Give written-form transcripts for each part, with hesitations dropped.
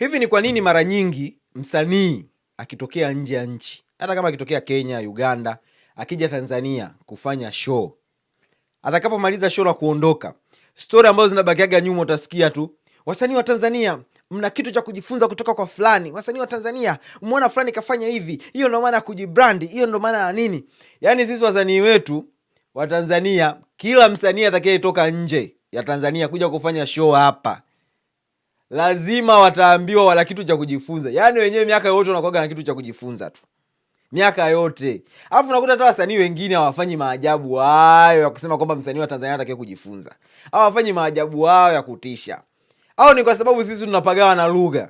Hivi ni kwa nini mara nyingi msanii akitokea nje ya nchi, hata kama akitokea Kenya, Uganda, akija Tanzania kufanya show, atakapomaliza show na kuondoka, stori ambazo zinabakiaga nyuma utasikia tu, wasanii wa Tanzania mna kitu cha kujifunza kutoka kwa fulani. Wasanii wa Tanzania umeona fulani kafanya hivi, hiyo ndo maana ya kujibrandi, hiyo ndo maana ya nini. Yaani sisi wasanii wetu wa Tanzania, kila msanii atakayetoka nje ya Tanzania kuja kufanya show hapa, lazima wataambiwa wana kitu cha kujifunza. Yaani wenyewe miaka yote wanakuwa na kitu cha kujifunza tu, miaka yote. Alafu unakuta hata wasanii wengine hawafanyi maajabu hayo ya kusema kwamba msanii wa Tanzania anatakiwa kujifunza. Hawafanyi maajabu hayo ya kutisha. Au ni kwa sababu sisi tunapagawa na lugha,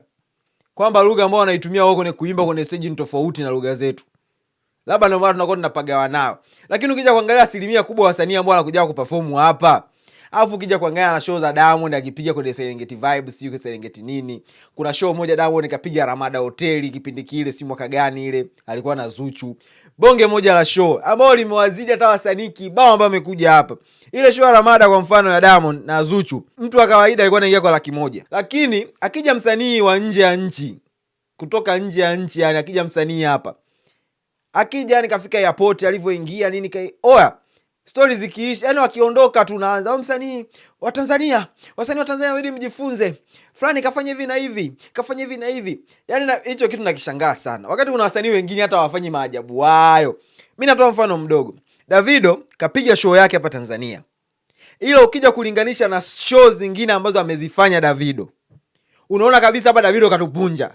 kwamba lugha ambayo wanaitumia wao kwenye kuimba kwenye stage ni tofauti na lugha zetu, labda ndio maana tunakuwa tunapagawa nao. Lakini ukija kuangalia asilimia kubwa wasanii ambao wanakuja kuperform hapa, alafu ukija kuangalia na show za Diamond akipiga kwenye Serengeti Vibes, sio Serengeti nini. Kuna show moja Diamond kapiga Ramada Hotel kipindi kile, si mwaka gani ile, alikuwa na Zuchu. Bonge moja la show ambao limewazidi hata wasanii kibao ambao wamekuja hapa. Ile show ya Ramada kwa mfano ya Diamond na Zuchu, mtu wa kawaida alikuwa anaingia kwa 100,000. Lakini akija msanii wa nje ya nchi, kutoka nje ya nchi, yani akija msanii hapa, akija yani kafika airport, alivyoingia nini kai oya, stories zikiisha, yani wakiondoka tunaanza msanii wa Tanzania, wasanii wa Tanzania ili mjifunze, fulani kafanya hivi na hivi, kafanya hivi na hivi. Yani hicho kitu nakishangaa sana, wakati kuna wasanii wengine hata hawafanyi maajabu hayo. Mimi natoa mfano mdogo. Davido kapiga show yake hapa Tanzania, ila ukija kulinganisha na show zingine ambazo amezifanya Davido, unaona kabisa hapa Davido katupunja.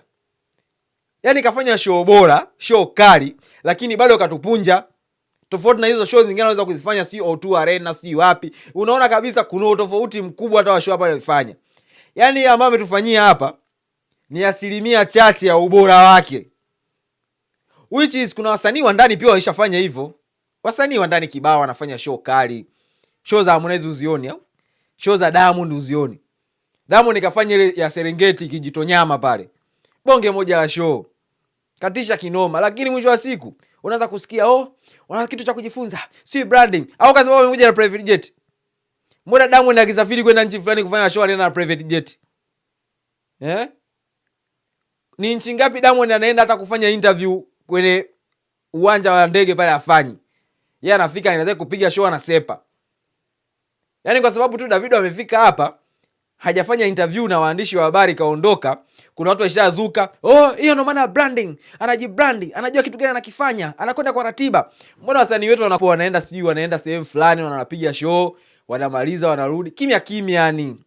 Yani kafanya show bora, show kali, lakini bado katupunja. Tofauti na hizo show zingine anaweza kuzifanya si O2 Arena, si wapi. Unaona kabisa kuna utofauti mkubwa hata wa show hapa anafanya. Yani ambao ametufanyia hapa ni asilimia chache ya ubora wake. Which is kuna wasanii wa ndani pia walishafanya hivyo. Wasanii wa ndani kibao wanafanya show kali. Show za Harmonize uzioni au? Show za Diamond uzioni. Diamond kafanya ile ya Serengeti Kijitonyama pale. Bonge moja la show. Katisha kinoma, lakini mwisho wa siku unaanza kusikia wana kitu cha kujifunza, si branding. Au kwa sababu amekuja na private jet. Mbona Diamond akisafiri kwenda nchi fulani kufanya show anaenda na private jet? Ni nchi ngapi Diamond anaenda hata kufanya interview kwenye uwanja wa ndege pale afanyi? Yeye anafika anataka kupiga show anasepa. Yaani kwa sababu tu Davido amefika hapa, hajafanya interview na waandishi wa habari kaondoka, kuna watu washazuka, hiyo ndo maana branding, anajibrandi, anajua kitu gani anakifanya, anakwenda kwa ratiba. Mbona wasanii wetu wanakuwa wanaenda sijui wanaenda sehemu fulani wanapiga show, wanamaliza wanarudi kimya kimya yani.